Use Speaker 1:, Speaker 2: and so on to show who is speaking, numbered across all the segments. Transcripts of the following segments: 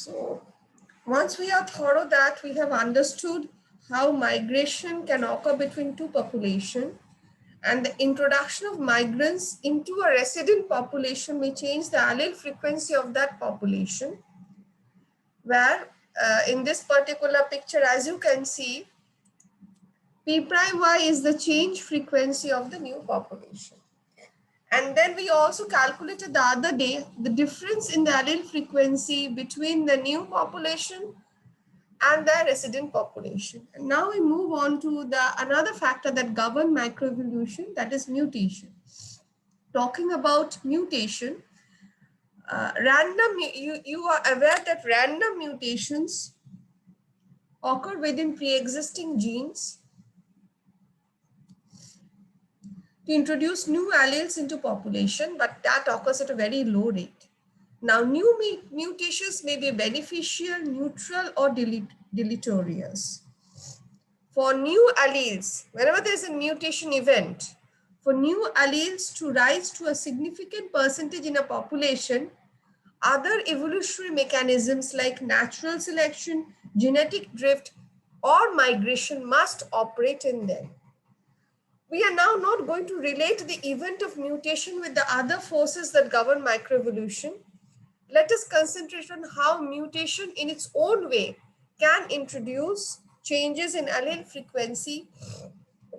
Speaker 1: So once we are thorough that we have understood how migration can occur between two populations, and the introduction of migrants into a resident population may change the allele frequency of that population, where in this particular picture, as you can see, P prime Y is the change frequency of the new population. And then we also calculated the other day the difference in the allele frequency between the new population and the resident population. And now we move on to the another factor that govern microevolution, that is mutation. Talking about mutation, you are aware that random mutations occur within pre-existing genes to introduce new alleles into population, but that occurs at a very low rate. Now, new mutations may be beneficial, neutral, or deleterious. For new alleles, whenever there is a mutation event, for new alleles to rise to a significant percentage in a population, other evolutionary mechanisms like natural selection, genetic drift, or migration must operate in them. We are now not going to relate the event of mutation with the other forces that govern microevolution. Let us concentrate on how mutation in its own way can introduce changes in allele frequency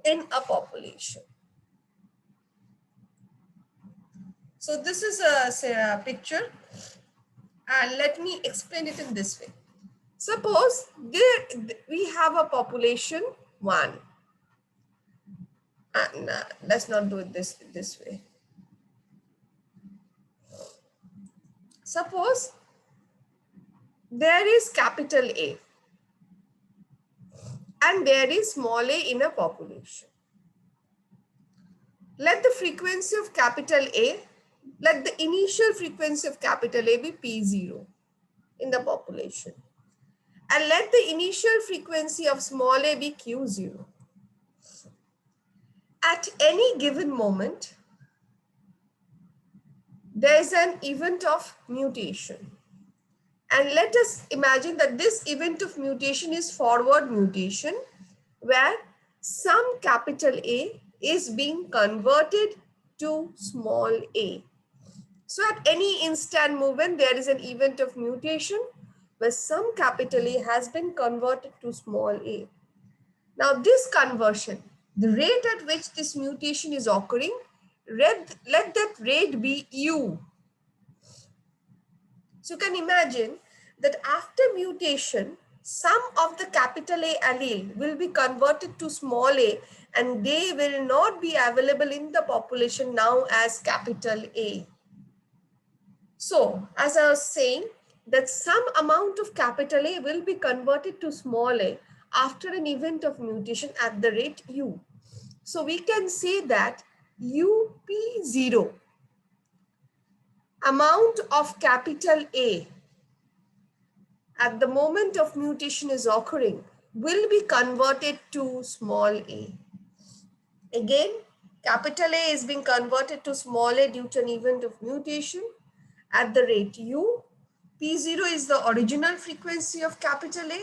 Speaker 1: in a population. So this is a picture, and let me explain it in this way. Suppose we have a population 1. And let's not do it this way. Suppose there is capital A and there is small a in a population. Let the frequency of capital A, let the initial frequency of capital A be P0 in the population. And let the initial frequency of small a be Q0. At any given moment, there is an event of mutation. And let us imagine that this event of mutation is forward mutation, where some capital A is being converted to small a. So at any instant movement, there is an event of mutation where some capital A has been converted to small a. Now this conversion, the rate at which this mutation is occurring, let that rate be U. So you can imagine that after mutation, some of the capital A allele will be converted to small a, and they will not be available in the population now as capital A. So as I was saying, that some amount of capital A will be converted to small a after an event of mutation at the rate U. So we can say that UP0, amount of capital A at the moment of mutation is occurring, will be converted to small a. Again, capital A is being converted to small a due to an event of mutation at the rate U. P0 is the original frequency of capital A.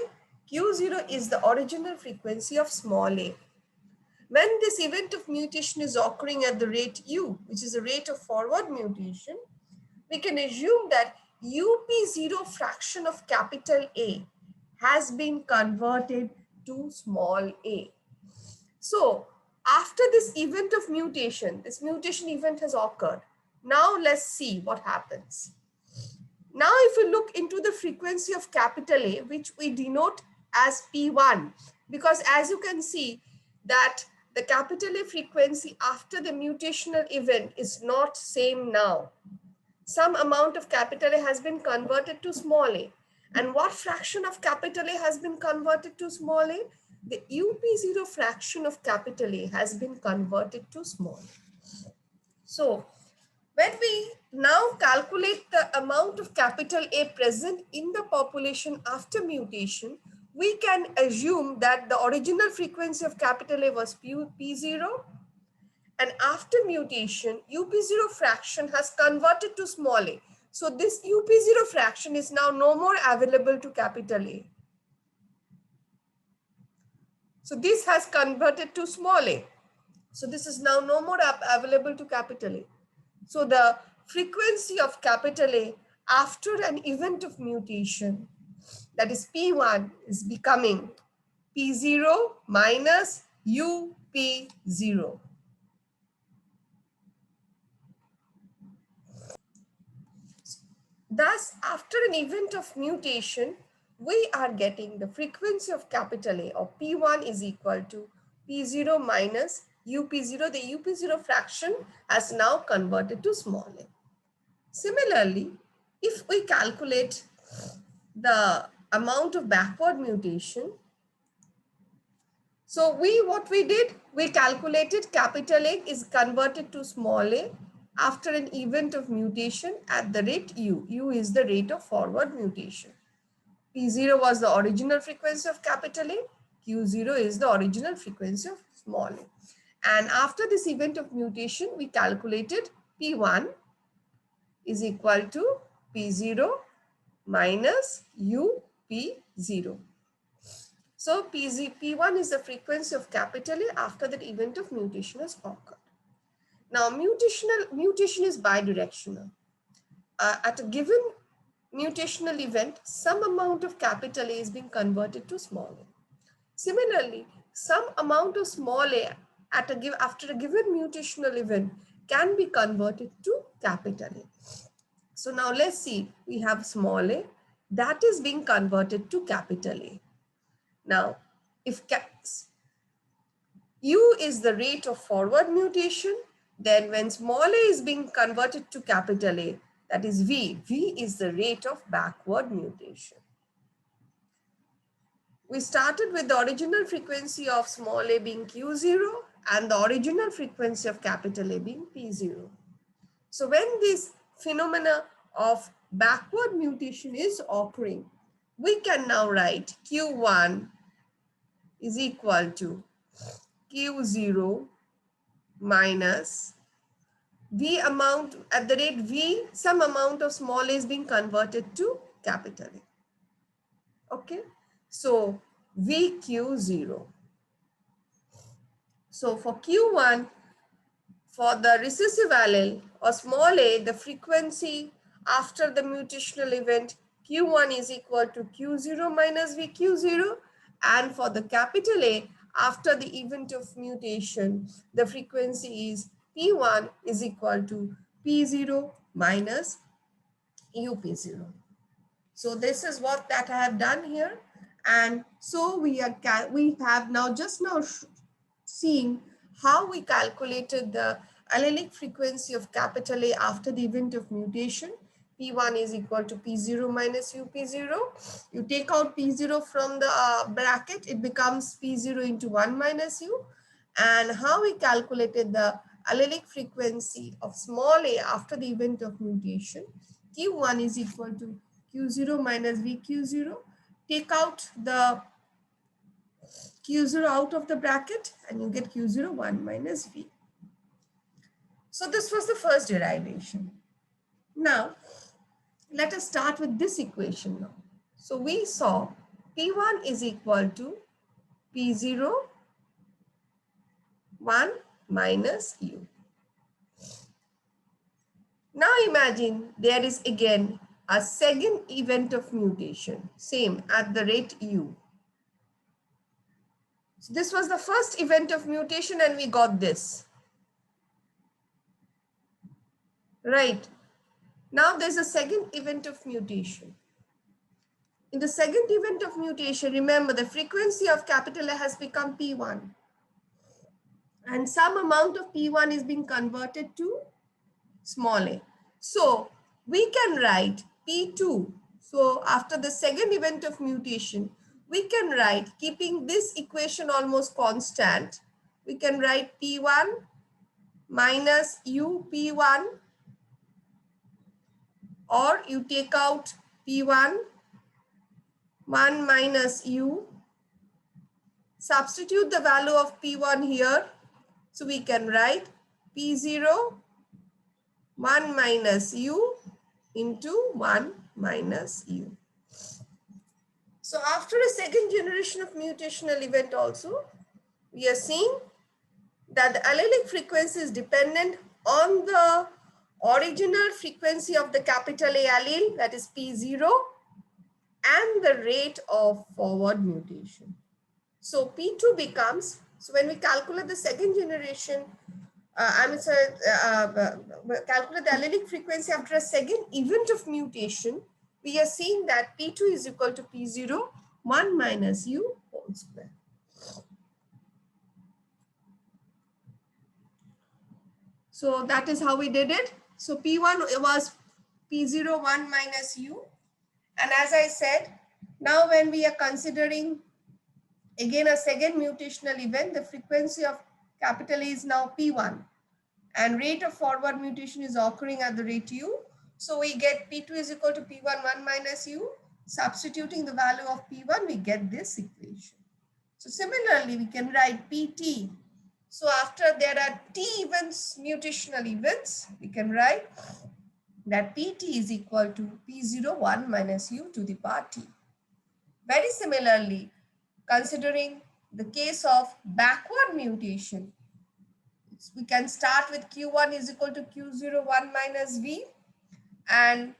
Speaker 1: Q0 is the original frequency of small a. When this event of mutation is occurring at the rate U, which is the rate of forward mutation, we can assume that UP0 fraction of capital A has been converted to small a. So after this event of mutation, this mutation event has occurred. Now let's see what happens. Now if we look into the frequency of capital A, which we denote as P1, because as you can see that the capital A frequency after the mutational event is not same now. Some amount of capital A has been converted to small a. And what fraction of capital A has been converted to small a? The UP0 fraction of capital A has been converted to small a. So when we now calculate the amount of capital A present in the population after mutation, we can assume that the original frequency of capital A was P0, and after mutation, UP0 fraction has converted to small a. So this UP0 fraction is now no more available to capital A. So this has converted to small a. So this is now no more available to capital A. So the frequency of capital A after an event of mutation, that is P1, is becoming P0 minus UP0. Thus, after an event of mutation, we are getting the frequency of capital A, or P1 is equal to P0 minus UP0. The UP0 fraction has now converted to small a. Similarly, if we calculate the amount of backward mutation, so what we did, we calculated capital A is converted to small a after an event of mutation at the rate U. U is the rate of forward mutation. P0 was the original frequency of capital A. Q0 is the original frequency of small a. And after this event of mutation, we calculated P1 is equal to P0 minus UP0. So P1 is the frequency of capital A after that event of mutation has occurred. Now mutation is bidirectional. At a given mutational event, some amount of capital A is being converted to small a. Similarly, some amount of small a after a given mutational event can be converted to capital A. So now let's see, we have small a that is being converted to capital A. Now, if U is the rate of forward mutation, then when small a is being converted to capital A, that is V. V is the rate of backward mutation. We started with the original frequency of small a being Q0 and the original frequency of capital A being P0. So when this phenomena of backward mutation is occurring, we can now write Q1 is equal to Q0 minus V amount at the rate V, some amount of small a is being converted to capital A. Okay, so VQ0. So for Q1, for the recessive allele or small a, the frequency after the mutational event Q1 is equal to Q0 minus VQ0, and for the capital A, after the event of mutation, the frequency is P1 is equal to P0 minus UP0. So this is what that I have done here. And so we have now seen how we calculated the allelic frequency of capital A after the event of mutation. P1 is equal to P0 minus UP0. You take out P0 from the bracket, it becomes P0 into 1 minus U. And how we calculated the allelic frequency of small a after the event of mutation. Q1 is equal to Q0 minus VQ0. Take out the Q0 out of the bracket and you get Q0 1 minus V. So this was the first derivation. Now, let us start with this equation now. So we saw P1 is equal to P0 1 minus U. Now imagine there is again a second event of mutation, same at the rate U. So this was the first event of mutation and we got this. Right. Now there's a second event of mutation. In the second event of mutation, remember the frequency of capital A has become P1. And some amount of P1 is being converted to small a. So we can write P2. So after the second event of mutation, we can write, keeping this equation almost constant, we can write P1 minus UP1, or you take out P1, 1 minus U, substitute the value of P1 here. So we can write P0, 1 minus U, into 1 minus u. So after a second generation of mutational event also, we are seeing that the allelic frequency is dependent on the original frequency of the capital A allele, that is P0, and the rate of forward mutation. So P2 becomes, so when we calculate the second generation, calculate the allelic frequency after a second event of mutation, we are seeing that P2 is equal to P0, 1 minus u whole square. So that is how we did it. So P1 was P0, 1 minus u. And as I said, now when we are considering again a second mutational event, the frequency of capital A is now P1 and rate of forward mutation is occurring at the rate u. So we get P2 is equal to P1, 1 minus u. Substituting the value of P1, we get this equation. So similarly, we can write Pt. So after there are T events, mutational events, we can write that Pt is equal to P0, 1 minus u to the power T. Very similarly, considering the case of backward mutation, we can start with Q1 is equal to Q0, 1 minus V. And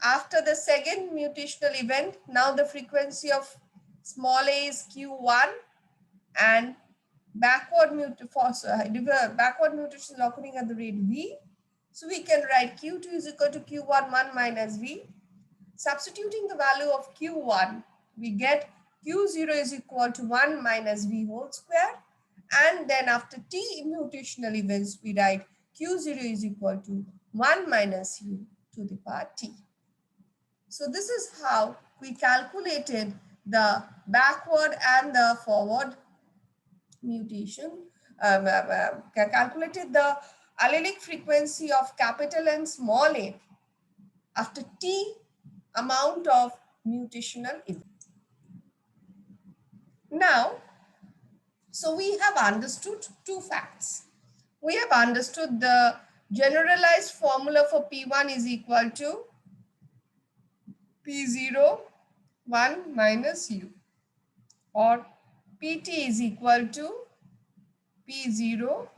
Speaker 1: after the second mutational event, now the frequency of small a is Q1 and backward mutation is occurring at the rate V. So we can write Q2 is equal to Q1, 1 minus V. Substituting the value of Q1, we get Q0 is equal to 1 minus V whole square. And then after T mutational events, we write Q0 is equal to 1 minus U to the power T. So this is how we calculated the backward and the forward mutation, calculated the allelic frequency of capital and small a after T amount of mutational event. Now, so we have understood two facts. We have understood the generalized formula for P1 is equal to P0, 1 minus U, or Pt is equal to P0,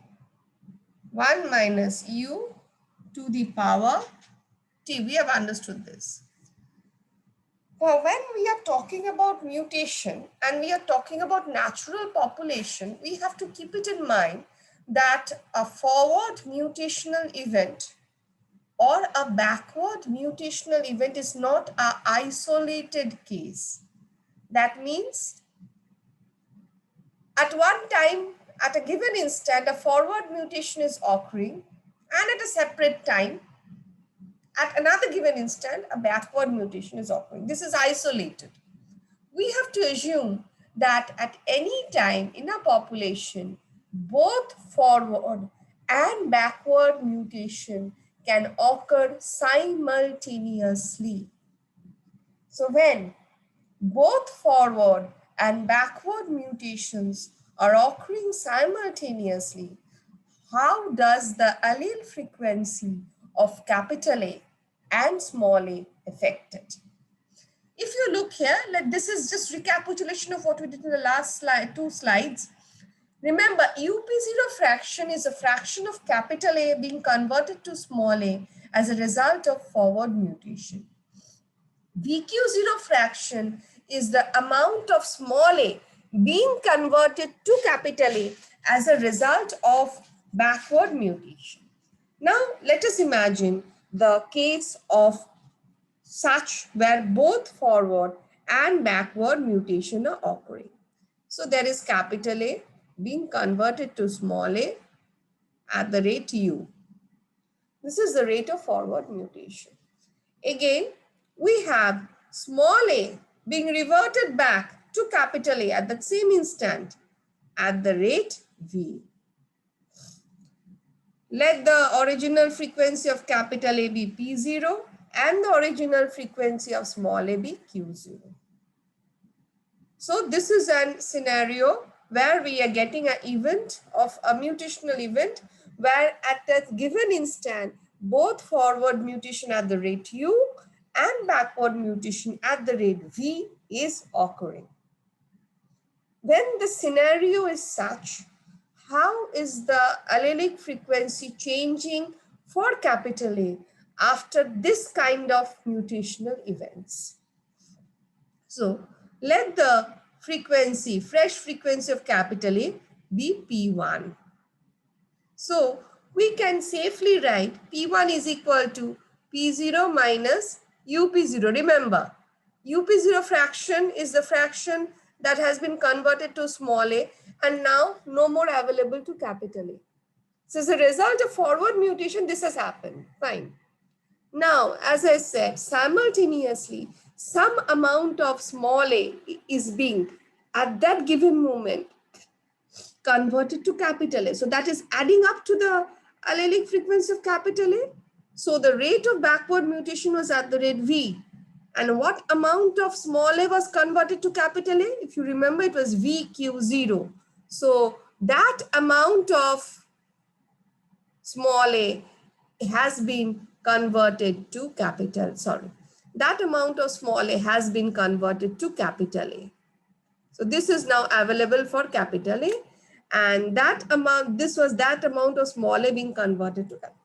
Speaker 1: 1 minus U to the power T. We have understood this. Now, when we are talking about mutation and we are talking about natural population, we have to keep it in mind that a forward mutational event or a backward mutational event is not an isolated case. That means at one time, at a given instant, a forward mutation is occurring, and at a separate time, at another given instant, a backward mutation is occurring. This is isolated. We have to assume that at any time in a population, both forward and backward mutation can occur simultaneously. So when both forward and backward mutations are occurring simultaneously, how does the allele frequency of capital A and small a affect it? If you look here, this is just recapitulation of what we did in the last slide, 2 slides. Remember, UP0 fraction is a fraction of capital A being converted to small a as a result of forward mutation. VQ0 fraction is the amount of small a being converted to capital A as a result of backward mutation. Now, let us imagine the case of such where both forward and backward mutation are occurring. So there is capital A being converted to small a at the rate U. This is the rate of forward mutation. Again, we have small a being reverted back to capital A at the same instant at the rate V. Let the original frequency of capital A be P0 and the original frequency of small a be Q0. So this is a scenario where we are getting an event of a mutational event where at that given instant, both forward mutation at the rate U and backward mutation at the rate V is occurring. When the scenario is such, how is the allelic frequency changing for capital A after this kind of mutational events? So let the frequency, fresh frequency of capital A be P1. So we can safely write P1 is equal to P0 minus UP0. Remember, UP0 fraction is the fraction that has been converted to small a and now no more available to capital A. So as a result of forward mutation, this has happened. Fine. Now, as I said, simultaneously, some amount of small a is being at that given moment converted to capital A. So that is adding up to the allelic frequency of capital A. So the rate of backward mutation was at the rate V. And what amount of small a was converted to capital A? If you remember, it was VQ0. So that amount of small a has been converted to capital, sorry. That amount of small a has been converted to capital A. So this is now available for capital A, and that amount, this was that amount of small a being converted to capital.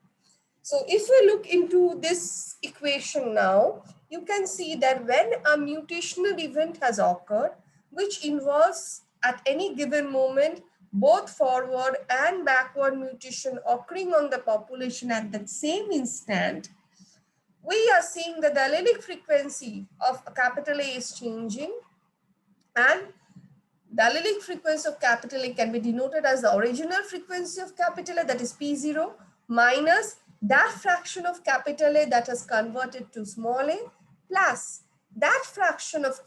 Speaker 1: So if we look into this equation now, you can see that when a mutational event has occurred, which involves at any given moment both forward and backward mutation occurring on the population at that same instant, we are seeing that the allelic frequency of capital A is changing, and the allelic frequency of capital A can be denoted as the original frequency of capital A, that is P0, minus that fraction of capital A that has converted to small a, plus that fraction of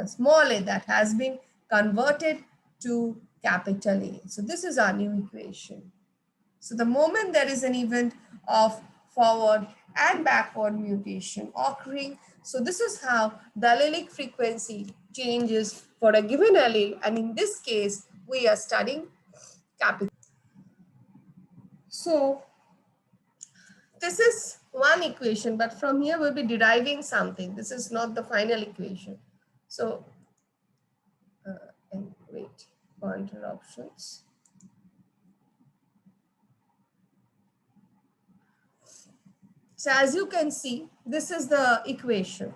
Speaker 1: small a that has been converted to capital A. So this is our new equation. So the moment there is an event of forward and backward mutation occurring, so this is how the allelic frequency changes for a given allele, and in this case we are studying capital. So this is one equation, but from here we'll be deriving something. This is not the final equation. So and wait for interruptions. So as you can see, this is the equation.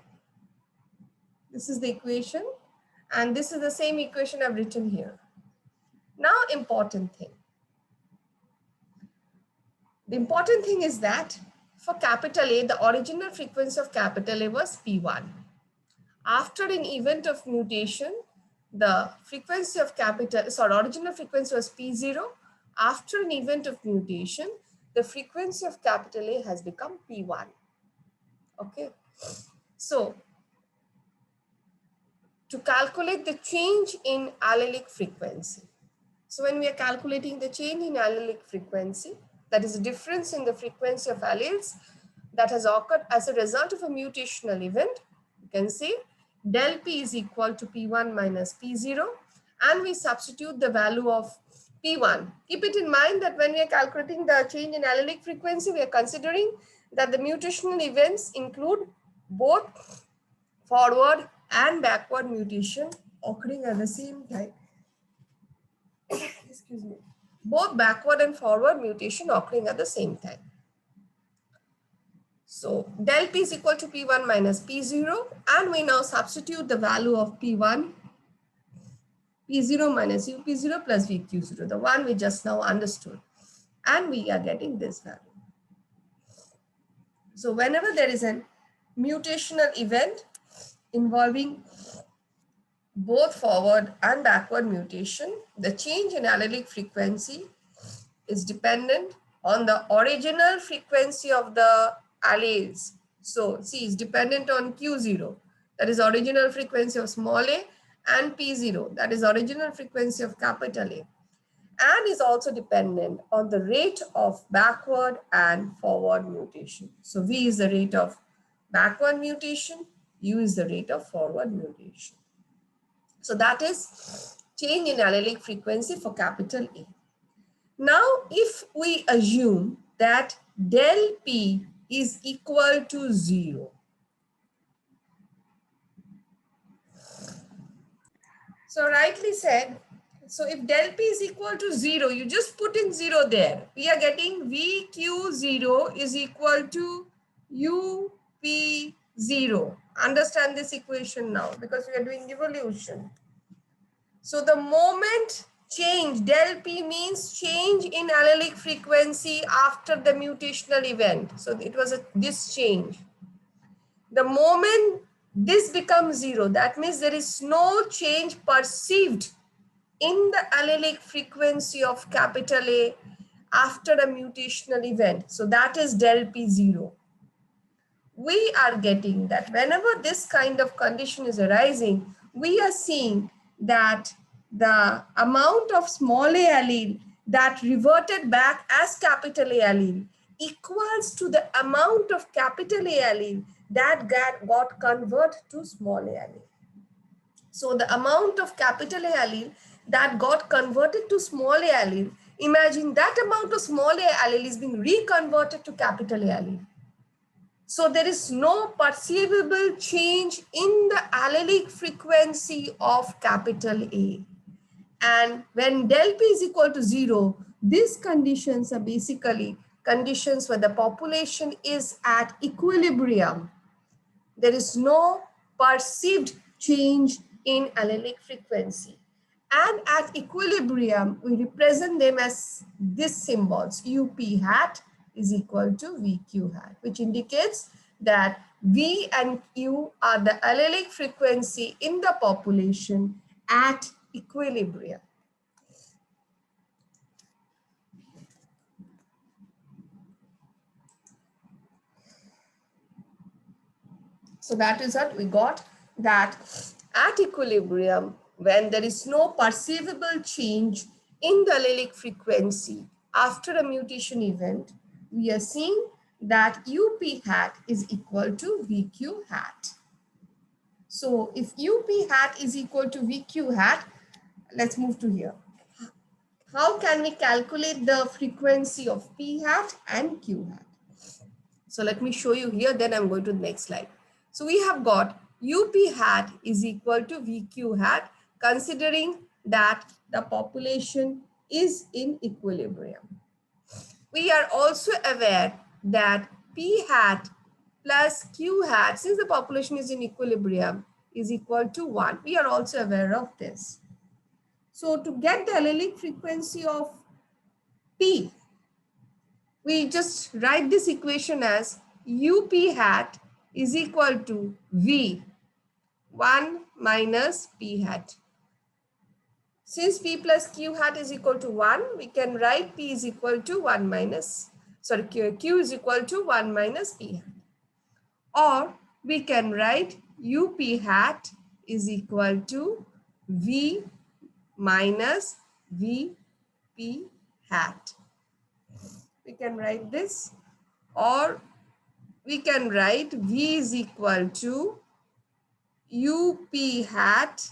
Speaker 1: This is the equation, and this is the same equation I've written here. Now, important thing. The important thing is that for capital A, the original frequency of capital A was P1. After an event of mutation, the frequency of original frequency was P0. After an event of mutation, the frequency of capital A has become P1. Okay. So, to calculate the change in allelic frequency. So when we are calculating the change in allelic frequency, that is a difference in the frequency of alleles that has occurred as a result of a mutational event, you can see del P is equal to P1 minus P0, and we substitute the value of P1. Keep it in mind that when we are calculating the change in allelic frequency, we are considering that the mutational events include both forward and backward mutation occurring at the same time. Excuse me. Both backward and forward mutation occurring at the same time. So del P is equal to P1 minus P0, and we now substitute the value of P1, P0 minus UP0 plus VQ0, the one we just now understood, and we are getting this value. So whenever there is a mutational event involving both forward and backward mutation, the change in allelic frequency is dependent on the original frequency of the alleles. So C is dependent on Q0, that is original frequency of small a, and P0, that is original frequency of capital A, and is also dependent on the rate of backward and forward mutation. So V is the rate of backward mutation, U is the rate of forward mutation. So that is change in allelic frequency for capital A. Now, if we assume that del P is equal to 0. So rightly said. So if del P is equal to 0, you just put in 0 there. We are getting VQ0 is equal to UP0. Understand this equation now because we are doing evolution. So the moment change, del P means change in allelic frequency after the mutational event. So it was this change. The moment this becomes 0, that means there is no change perceived in the allelic frequency of capital A after a mutational event. So that is del P0. We are getting that whenever this kind of condition is arising, we are seeing that the amount of small a allele that reverted back as capital A allele equals to the amount of capital A allele that got converted to small a allele. So the amount of capital A allele that got converted to small a allele, imagine that amount of small a allele is being reconverted to capital A allele. So there is no perceivable change in the allelic frequency of capital A. And when del P is equal to 0, these conditions are basically conditions where the population is at equilibrium. There is no perceived change in allelic frequency. And at equilibrium, we represent them as these symbols. UP hat is equal to VQ hat, which indicates that V and Q are the allelic frequency in the population at equilibrium. So that is what we got, that at equilibrium, when there is no perceivable change in the allelic frequency after a mutation event, we are seeing that UP hat is equal to VQ hat. So if UP hat is equal to VQ hat, let's move to here. How can we calculate the frequency of P hat and Q hat? So let me show you here, then I'm going to the next slide. So we have got UP hat is equal to VQ hat, considering that the population is in equilibrium. We are also aware that P hat plus Q hat, since the population is in equilibrium, is equal to 1. We are also aware of this. So to get the allelic frequency of P, we just write this equation as UP hat is equal to V, 1 minus P hat. Since P plus Q hat is equal to 1, we can write P is equal to 1 minus, sorry, Q is equal to 1 minus P hat. Or we can write UP hat is equal to V minus VP hat. We can write this, or we can write V is equal to UP hat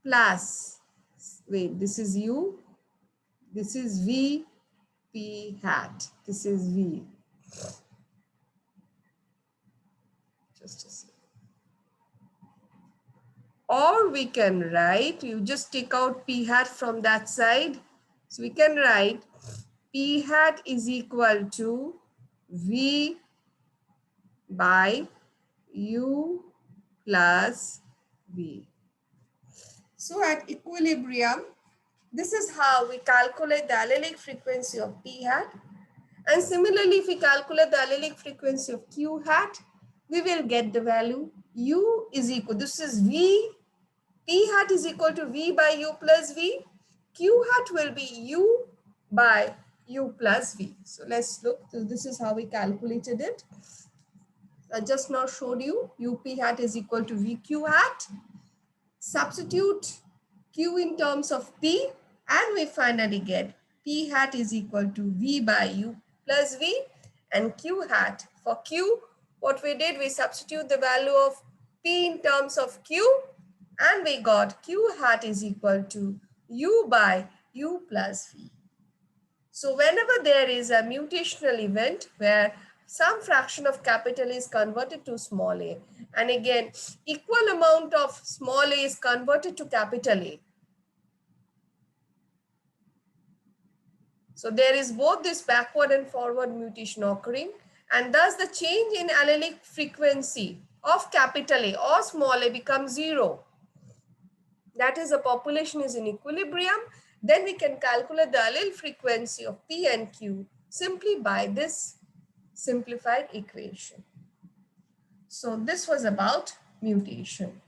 Speaker 1: plus, wait, this is U, this is VP hat, this is V. Just a second. Or we can write, you just take out P hat from that side. So we can write P hat is equal to V by U plus V. So at equilibrium, this is how we calculate the allelic frequency of P hat. And similarly, if we calculate the allelic frequency of Q hat, we will get the value U is equal, this is V, P hat is equal to V by U plus V. Q hat will be U by U plus V. So let's look, so this is how we calculated it. I just now showed you UP hat is equal to VQ hat. Substitute Q in terms of P, and we finally get P hat is equal to V by U plus V, and Q hat. For Q, what we did, we substitute the value of P in terms of Q, and we got Q hat is equal to U by U plus V. So whenever there is a mutational event where some fraction of capital A is converted to small a, and again equal amount of small a is converted to capital A. So there is both this backward and forward mutation occurring, and thus the change in allelic frequency of capital A or small a becomes 0. That is, the population is in equilibrium. Then we can calculate the allele frequency of P and Q simply by this simplified equation. So this was about mutation.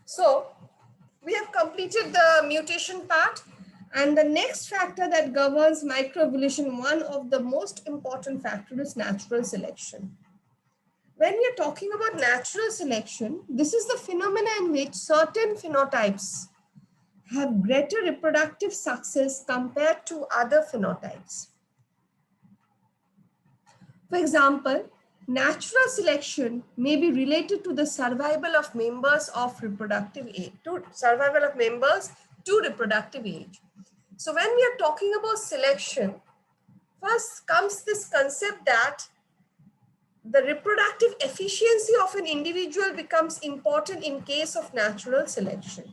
Speaker 1: So we have completed the mutation part, and the next factor that governs microevolution, one of the most important factors, is natural selection. When we are talking about natural selection, this is the phenomena in which certain phenotypes have greater reproductive success compared to other phenotypes. For example, natural selection may be related to the survival of members of reproductive age, to survival of members to reproductive age. So when we are talking about selection, first comes this concept that the reproductive efficiency of an individual becomes important in case of natural selection.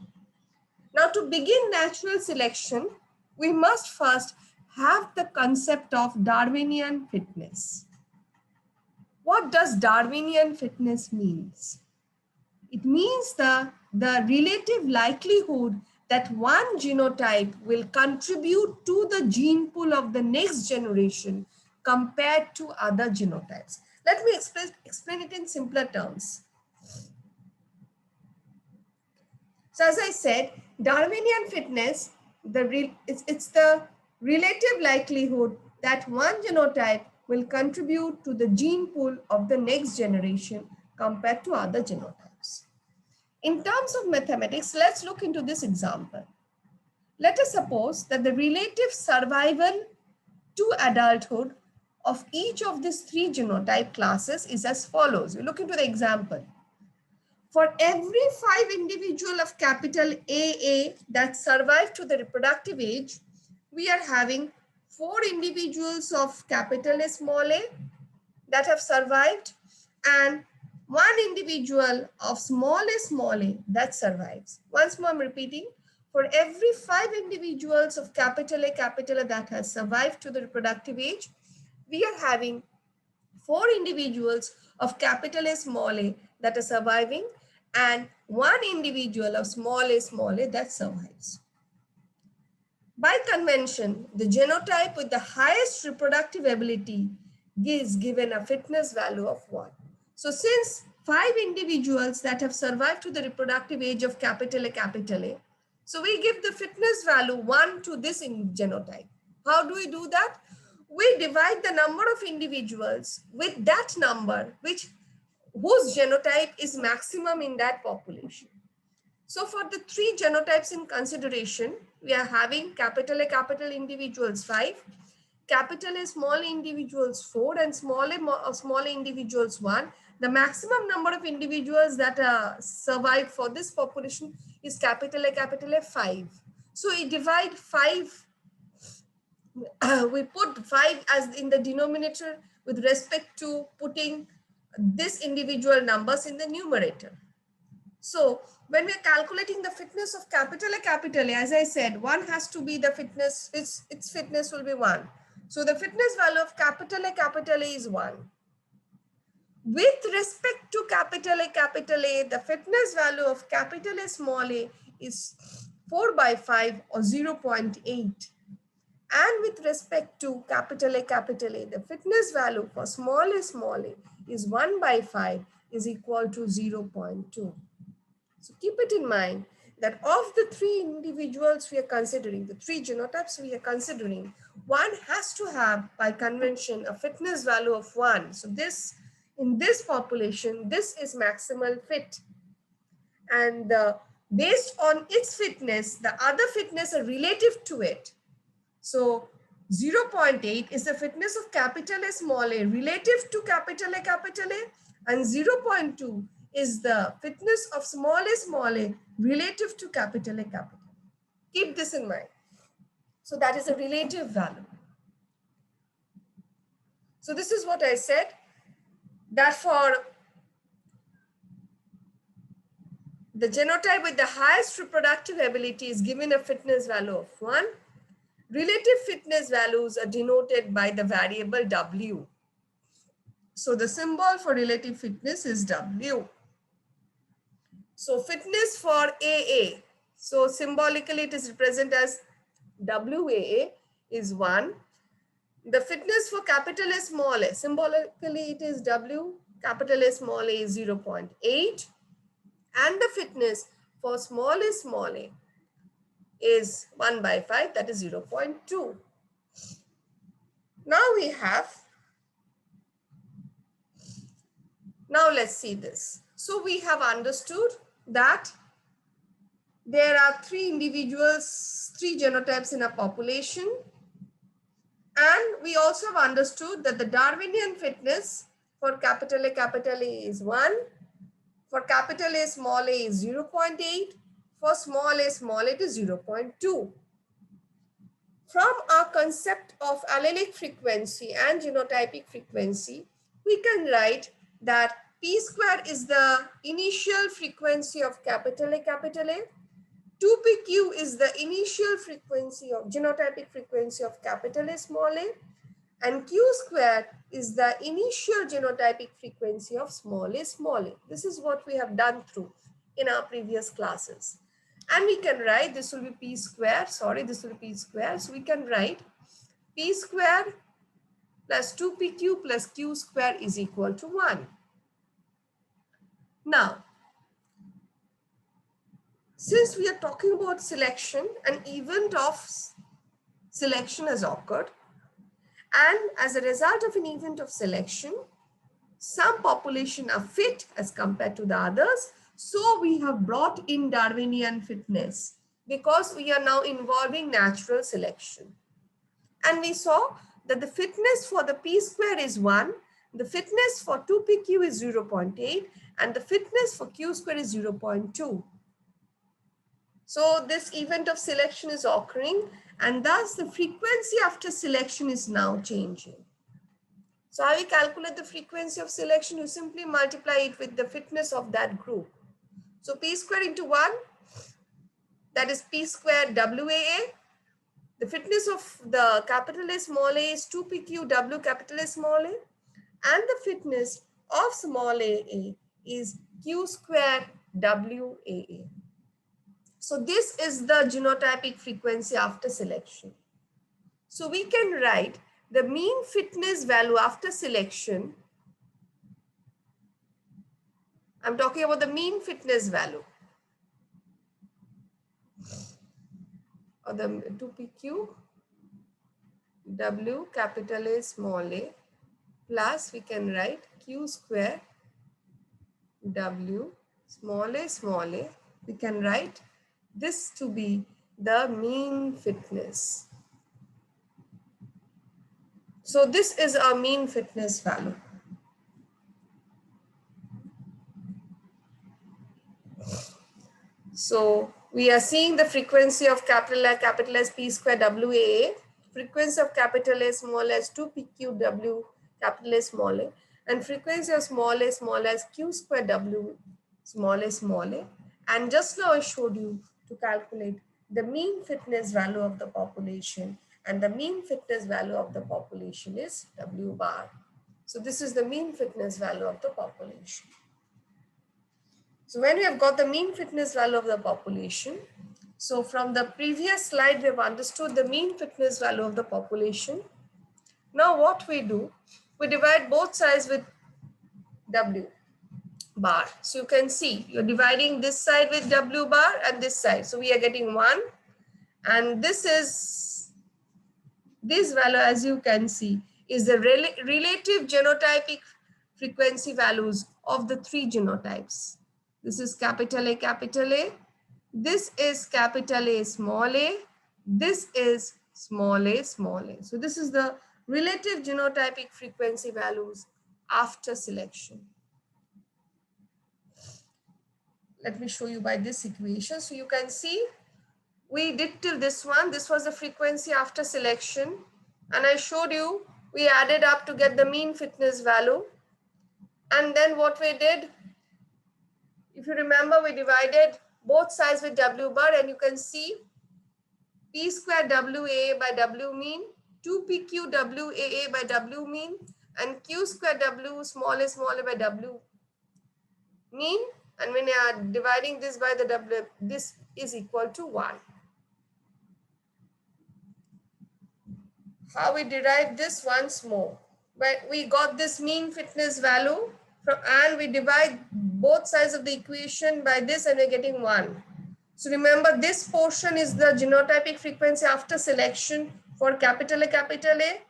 Speaker 1: Now, to begin natural selection, we must first have the concept of Darwinian fitness. What does Darwinian fitness means? It means the relative likelihood that one genotype will contribute to the gene pool of the next generation compared to other genotypes. Let me explain it in simpler terms. So as I said, Darwinian fitness, it's the relative likelihood that one genotype will contribute to the gene pool of the next generation compared to other genotypes. In terms of mathematics, let's look into this example. Let us suppose that the relative survival to adulthood of each of these three genotype classes is as follows. We look into the example. For every 5 individual of capital AA that survive to the reproductive age, we are having 4 individuals of capital A small a that have survived and 1 individual of small a that survives. Once more I'm repeating, for every 5 individuals of capital A that has survived to the reproductive age, we are having 4 individuals of capital A small a that are surviving and 1 individual of small a that survives. By convention, the genotype with the highest reproductive ability is given a fitness value of 1. So since 5 individuals that have survived to the reproductive age of capital A, so we give the fitness value 1 to this genotype. How do we do that? We divide the number of individuals with that number whose genotype is maximum in that population. So for the 3 genotypes in consideration, we are having capital A capital individuals 5, capital A small individuals 4, and small a individuals 1. The maximum number of individuals that survive for this population is capital A 5. So we divide 5, we put 5 as in the denominator with respect to putting this individual numbers in the numerator. So when we are calculating the fitness of capital A, as I said, 1 has to be the fitness, its fitness will be 1. So the fitness value of capital A is 1. With respect to capital A, the fitness value of capital A small a is 4 by 5 or 0.8. And with respect to capital A, the fitness value for small a is 1 by 5 is equal to 0.2. So keep it in mind that of the 3 individuals we are considering, the 3 genotypes we are considering, one has to have by convention a fitness value of 1. So this, in this population, this is maximal fit. And based on its fitness, the other fitness are relative to it. So 0.8 is the fitness of capital A small a relative to capital A, and 0.2 is the fitness of small a relative to capital A. Keep this in mind. So that is a relative value. So this is what I said, that for the genotype with the highest reproductive ability is given a fitness value of 1. Relative fitness values are denoted by the variable W. So the symbol for relative fitness is W. So fitness for AA, so symbolically it is represented as WAA is 1. The fitness for capital A small a, symbolically it is W, capital A small a is 0.8. And the fitness for small a is 1/5, that is 0.2. Now let's see this. So we have understood that there are 3 individuals, 3 genotypes in a population. And we also have understood that the Darwinian fitness for capital A is 1. For capital A small a is 0.8. For small a it is 0.2. From our concept of allelic frequency and genotypic frequency, we can write that P square is the initial frequency of capital A. 2pq is the initial frequency of genotypic frequency of capital A small a, and q square is the initial genotypic frequency of small a small a. This is what we have done through in our previous classes. And we can write, this will be p square, this will be p square. So we can write p square plus 2pq plus q square is equal to 1. Now, since we are talking about selection, an event of selection has occurred. And as a result of an event of selection, some population are fit as compared to the others. So we have brought in Darwinian fitness because we are now involving natural selection. And we saw that the fitness for the p square is 1, the fitness for 2pq is 0.8, and the fitness for q square is 0.2. So this event of selection is occurring, and thus the frequency after selection is now changing. So how you calculate the frequency of selection? You simply multiply it with the fitness of that group. So p square into 1, that is p square WAA. The fitness of the capital A small a is 2pq W capital A small a. And the fitness of small a is q square WAA. So this is the genotypic frequency after selection. So we can write the mean fitness value after selection. I'm talking about the mean fitness value, or the 2pq W capital A small a plus we can write q square W small a. We can write this to be the mean fitness. So this is our mean fitness value. So we are seeing the frequency of capital S p square WAA, frequency of capital A small as 2pq W capital A small a, and frequency of small as q square W small a. And just now I showed you to calculate the mean fitness value of the population, and the mean fitness value of the population is W bar. So this is the mean fitness value of the population. So when we have got the mean fitness value of the population, so from the previous slide, we have understood the mean fitness value of the population. Now what we do, we divide both sides with W bar. So you can see you're dividing this side with W bar and this side. So we are getting 1, and this value, as you can see, is the relative genotypic frequency values of the 3 genotypes. This is capital A. This is capital A small a. This is small a. So this is the relative genotypic frequency values after selection. Let me show you by this equation. So you can see we did till this one. This was the frequency after selection. And I showed you, we added up to get the mean fitness value. And then what we did, if you remember, we divided both sides with W bar, and you can see P square WA by W mean, 2PQ WAA by W mean, and Q square W small a by W mean. And when you are dividing this by the W, this is equal to 1. How we derive this once more? But we got this mean fitness value from, and we divide both sides of the equation by this, and we're getting 1. So remember, this portion is the genotypic frequency after selection for capital A.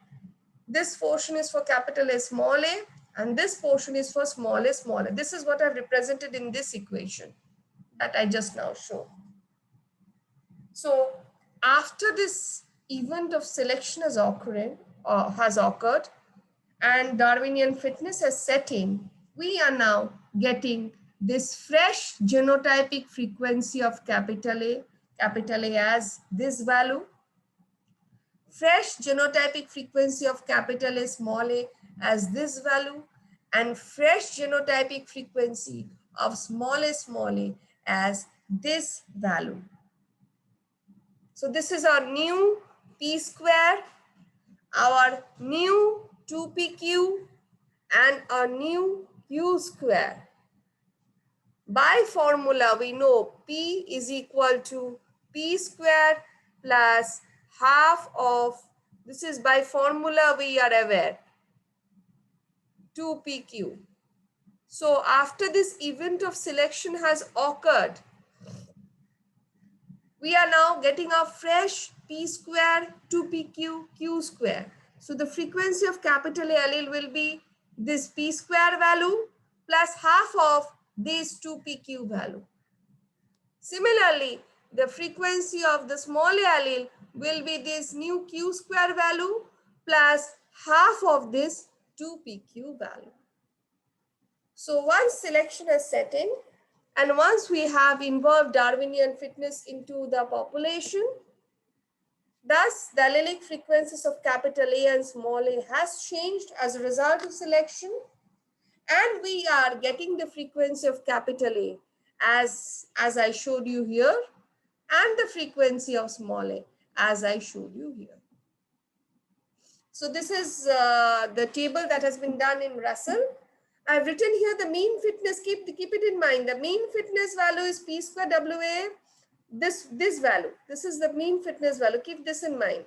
Speaker 1: This portion is for capital A, small a, and this portion is for small a. This is what I've represented in this equation that I just now showed. So after this event of selection has occurred and Darwinian fitness has set in, we are now getting this fresh genotypic frequency of capital A as this value, fresh genotypic frequency of capital A, small a as this value, and fresh genotypic frequency of small a as this value. So this is our new P square, our new 2PQ, and our new Q square. By formula, we know P is equal to P square plus half of, this is by formula we are aware, 2PQ. So after this event of selection has occurred, we are now getting a fresh P square 2PQ Q square. So the frequency of capital A allele will be this P square value plus half of this 2PQ value. Similarly, the frequency of the small a allele will be this new Q square value plus half of this 2PQ value. So once selection is set in, and once we have involved Darwinian fitness into the population, thus the allelic frequencies of capital A and small a has changed as a result of selection, and we are getting the frequency of capital A as I showed you here, and the frequency of small a as I showed you here. So this is the table that has been done in Russell. I've written here the mean fitness, keep it in mind. The mean fitness value is P square WA, this value. This is the mean fitness value, keep this in mind.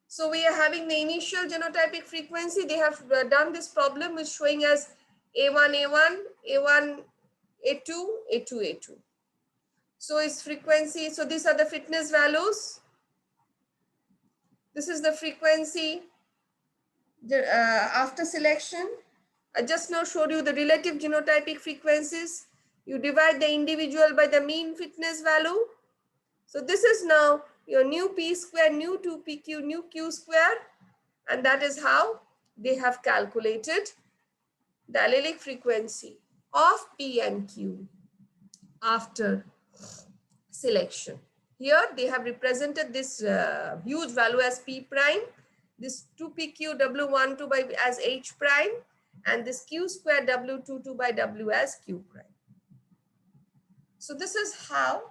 Speaker 1: So we are having the initial genotypic frequency. They have done this problem with showing as A1, A1, A2, A2, A2. So its frequency, so these are the fitness values. This is the frequency after selection. I just now showed you the relative genotypic frequencies. You divide the individual by the mean fitness value. So this is now your new P square, new 2PQ, new Q square. And that is how they have calculated the allelic frequency of P and Q after selection. Here they have represented this huge value as P prime, this 2PQ W12 by as H prime, and this Q square W22 by W as Q prime. So this is how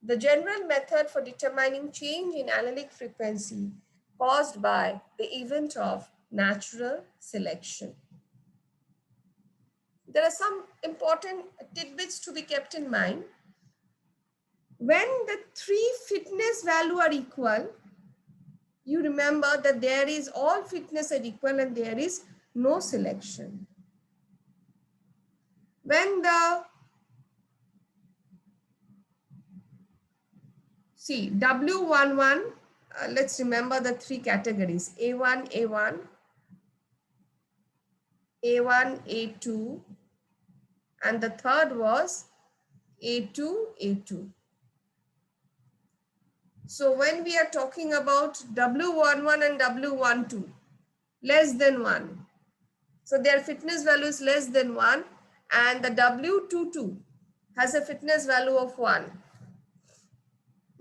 Speaker 1: the general method for determining change in allelic frequency caused by the event of natural selection. There are some important tidbits to be kept in mind. When the three fitness values are equal, you remember that there is all fitness are equal and there is no selection. When the, see W11, let's remember the three categories, A1, A1, A1, A2, and the third was A2, A2. So when we are talking about W11 and W12, less than 1. So their fitness value is less than 1, and the W22 has a fitness value of 1.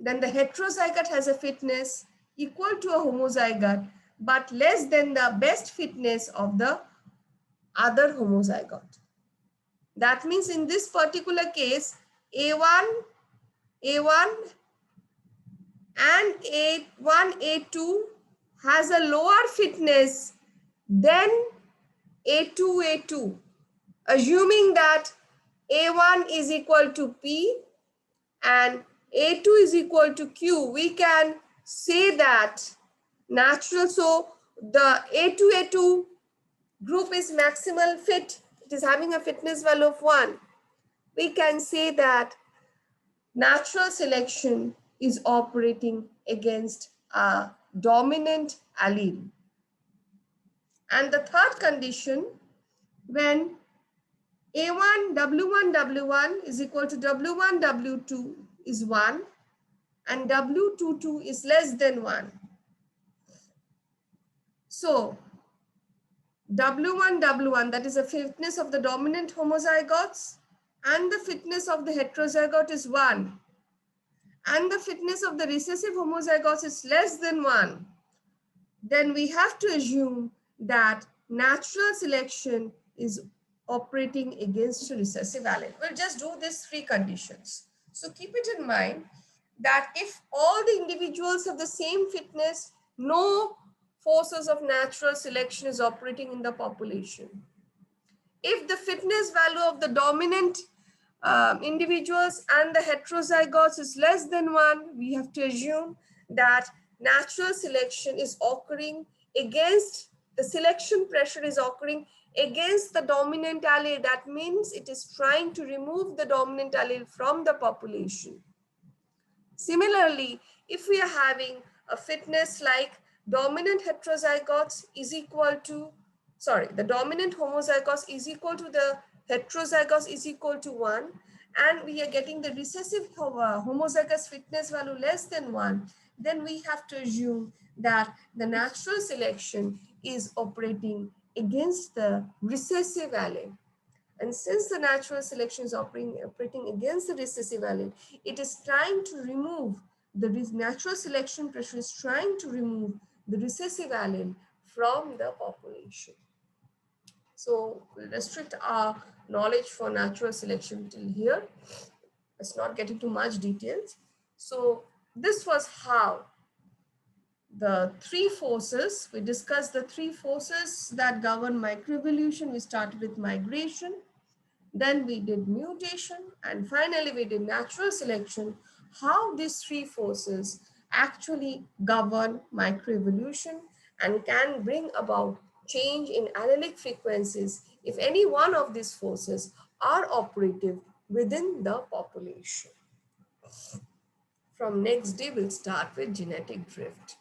Speaker 1: then the heterozygote has a fitness equal to a homozygote, but less than the best fitness of the other homozygote. That means in this particular case, A1 and A1, A2 has a lower fitness than A2, A2. Assuming that A1 is equal to P and A2 is equal to Q, we can say that natural, so the A2, A2 group is maximal fit, it is having a fitness value of 1. We can say that natural selection is operating against a dominant allele. And the third condition, when A1, W1, W1 is equal to W1, W2 is 1 and W22 is less than 1. So W1, W1, that is the fitness of the dominant homozygotes, and the fitness of the heterozygote is 1. And the fitness of the recessive homozygotes is less than 1. Then we have to assume that natural selection is operating against a recessive allele. We'll just do these 3 conditions. So keep it in mind that if all the individuals have the same fitness, no forces of natural selection is operating in the population. If the fitness value of the dominant individuals and the heterozygotes is less than 1, we have to assume that natural selection is occurring against, the selection pressure is occurring against the dominant allele. That means it is trying to remove the dominant allele from the population. Similarly, if we are having a fitness like dominant heterozygotes is equal to, the dominant homozygotes is equal to the heterozygotes is equal to 1, and we are getting the recessive homozygous fitness value less than 1, then we have to assume that the natural selection is operating against the recessive allele. And since the natural selection is operating against the recessive allele, it is trying to remove, the natural selection pressure is trying to remove the recessive allele from the population. So we'll restrict our knowledge for natural selection till here. Let's not get into much details. So this was how the 3 forces, we discussed the 3 forces that govern microevolution. We started with migration, then we did mutation, and finally we did natural selection. How these 3 forces actually govern microevolution and can bring about change in allelic frequencies if any one of these forces are operative within the population. From next day, we'll start with genetic drift.